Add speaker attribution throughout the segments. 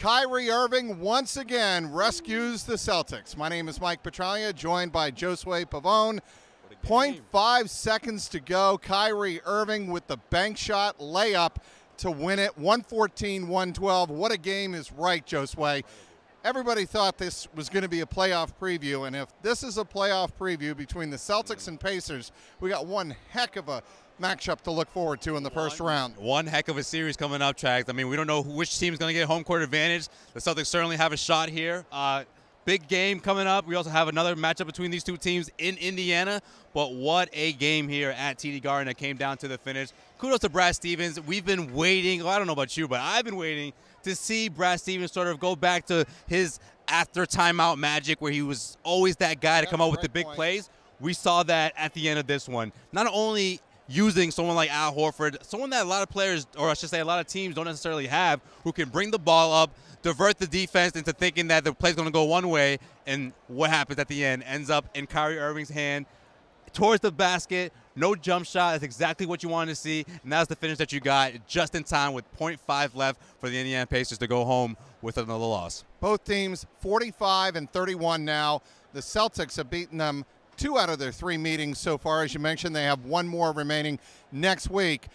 Speaker 1: Kyrie Irving once again rescues the Celtics. My name is Mike Petraglia, joined by Josue Pavone. 0.5 seconds to go. Kyrie Irving with the bank shot layup to win it. 114-112. What a game is right, Josue. Everybody thought this was going to be a playoff preview, and if this is a playoff preview between the Celtics and Pacers, we got one heck of a matchup to look forward to in the first round.
Speaker 2: One heck of a series coming up, Trags. I mean, we don't know which team's going to get home court advantage. The Celtics certainly have a shot here. Big game coming up. We also have another matchup between these two teams in Indiana. But what a game here at TD Garden that came down to the finish. Kudos to Brad Stevens. We've been waiting. Well, I don't know about you, but I've been waiting to see Brad Stevens sort of go back to his after timeout magic where he was always that guy to come up with the big plays. We saw that at the end of this one. Not only using someone like Al Horford, someone that a lot of players, or I should say a lot of teams don't necessarily have, who can bring the ball up, divert the defense into thinking that the play's going to go one way, and what happens at the end ends up in Kyrie Irving's hand towards the basket. No jump shot. That's exactly what you wanted to see, and that's the finish that you got just in time with 0.5 left for the Indiana Pacers to go home with another loss. Both teams 45-31 now. The Celtics have beaten them 2 out of their 3 meetings so far. As you mentioned, they have 1 more remaining next week.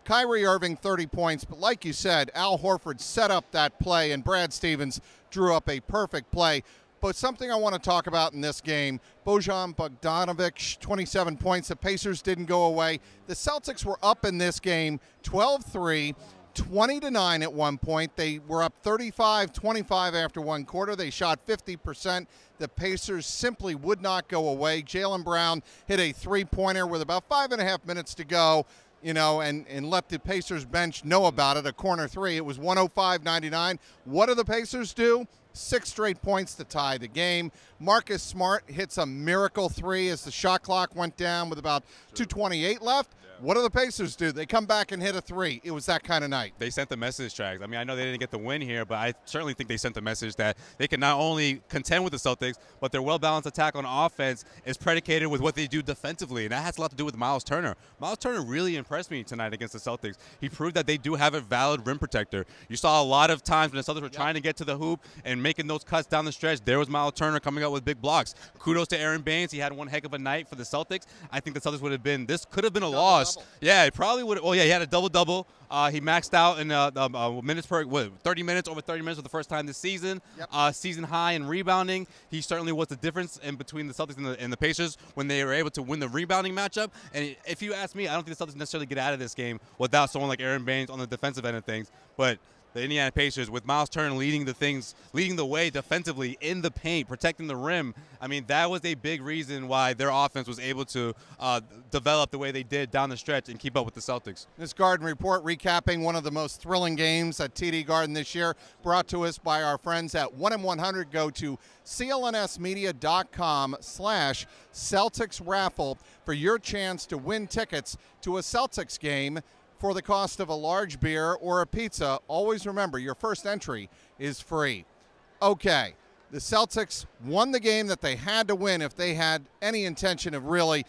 Speaker 2: Kyrie Irving, 30 points, but like you said, Al Horford set up that play, and Brad Stevens drew up a perfect play. But something I want to talk about in this game, Bojan Bogdanovic, 27 points. The Pacers didn't go away. The Celtics were up in this game 12-3, 20-9 at one point. They were up 35-25 after one quarter. They shot 50%. The Pacers simply would not go away. Jaylen Brown hit a three-pointer with about 5.5 minutes to go, and let the Pacers bench know about it, a corner three. It was 105-99. What do the Pacers do? 6 straight points to tie the game. Marcus Smart hits a miracle three as the shot clock went down with about 2:28 left. What do the Pacers do? They come back and hit a three. It was that kind of night. They sent the message, Trags. I mean, I know they didn't get the win here, but I certainly think they sent the message that they can not only contend with the Celtics, but their well-balanced attack on offense is predicated with what they do defensively, and that has a lot to do with Miles Turner. Miles Turner really impressed me tonight against the Celtics. He proved that they do have a valid rim protector. You saw a lot of times when the Celtics were trying to get to the hoop and making those cuts down the stretch, there was Miles Turner coming up with big blocks. Kudos to Aaron Baines. He had one heck of a night for the Celtics. I think the Celtics would have been, this could have been a loss. Yeah, it probably would. Oh, yeah, he had a double-double. He maxed out in minutes per, 30 minutes, over 30 minutes for the first time this season. Yep. Season high in rebounding. He certainly was the difference in between the Celtics and the Pacers when they were able to win the rebounding matchup. And if you ask me, I don't think the Celtics necessarily get out of this game without someone like Aaron Baines on the defensive end of things. But the Indiana Pacers, with Miles Turner leading the way defensively in the paint, protecting the rim, I mean, that was a big reason why their offense was able to develop the way they did down the stretch and keep up with the Celtics.
Speaker 1: This Garden Report recapping one of the most thrilling games at TD Garden this year, brought to us by our friends at 1-in-100. Go to clnsmedia.com/Celtics raffle for your chance to win tickets to a Celtics game for the cost of a large beer or a pizza. Always remember, your first entry is free. Okay, the Celtics won the game that they had to win if they had any intention of really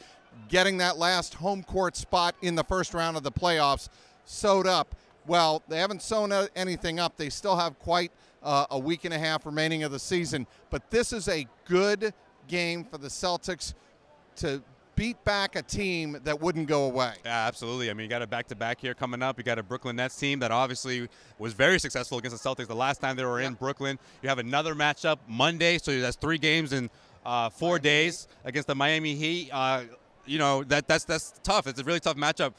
Speaker 1: getting that last home court spot in the first round of the playoffs sewed up. Well, they haven't sewn anything up. They still have quite a week and a half remaining of the season. But this is a good game for the Celtics to beat back a team that wouldn't go away.
Speaker 2: Yeah, absolutely. I mean, you got a back-to-back here coming up. You got a Brooklyn Nets team that obviously was very successful against the Celtics the last time they were in Brooklyn. You have another matchup Monday, so that's 3 games in 4 days against the Miami Heat. That's tough. It's a really tough matchup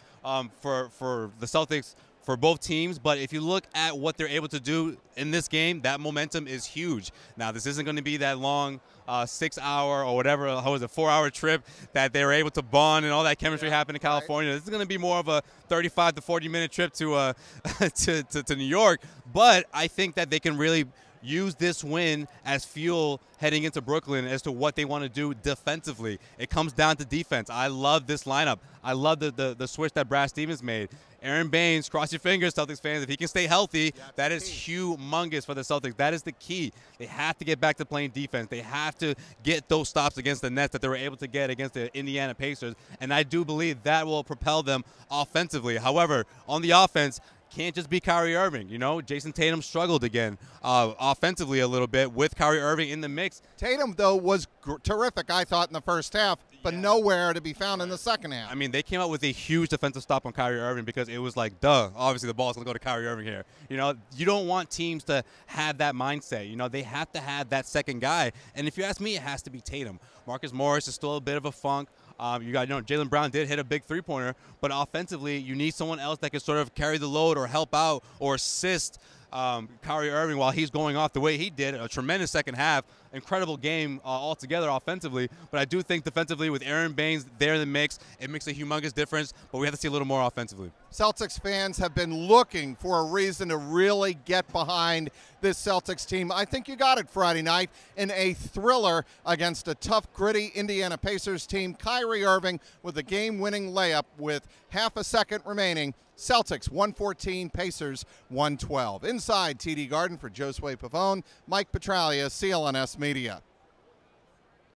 Speaker 2: for the Celtics, for both teams. But if you look at what they're able to do in this game, that momentum is huge. Now, this isn't going to be that long 6-hour or whatever, 4-hour trip that they were able to bond and all that chemistry happened in California. This is going to be more of a 35 to 40-minute trip to to New York. But I think that they can really use this win as fuel heading into Brooklyn as to what they want to do defensively. It comes down to defense. I love this lineup. I love the switch that Brad Stevens made. Aaron Baines, cross your fingers, Celtics fans. If he can stay healthy, that is humongous for the Celtics. That is the key. They have to get back to playing defense. They have to get those stops against the Nets that they were able to get against the Indiana Pacers, and I do believe that will propel them offensively. However, on the offense, can't just be Kyrie Irving. Jason Tatum struggled again offensively a little bit with Kyrie Irving in the mix.
Speaker 1: Tatum, though, was terrific, I thought, in the first half, but nowhere to be found in the second half.
Speaker 2: I mean, they came out with a huge defensive stop on Kyrie Irving because it was like, duh, obviously the ball's going to go to Kyrie Irving here. You don't want teams to have that mindset. They have to have that second guy. And if you ask me, it has to be Tatum. Marcus Morris is still a bit of a funk. Jaylen Brown did hit a big three-pointer, but offensively, you need someone else that can sort of carry the load or help out or assist Kyrie Irving while he's going off the way he did. A tremendous second half, incredible game altogether offensively. But I do think defensively with Aaron Baines there in the mix, it makes a humongous difference. But we have to see a little more offensively.
Speaker 1: Celtics fans have been looking for a reason to really get behind this Celtics team. I think you got it Friday night in a thriller against a tough, gritty Indiana Pacers team. Kyrie Irving with a game-winning layup with half a second remaining. Celtics 114, Pacers 112. Inside TD Garden for Josue Pavone, Mike Petralia, CLNS Media.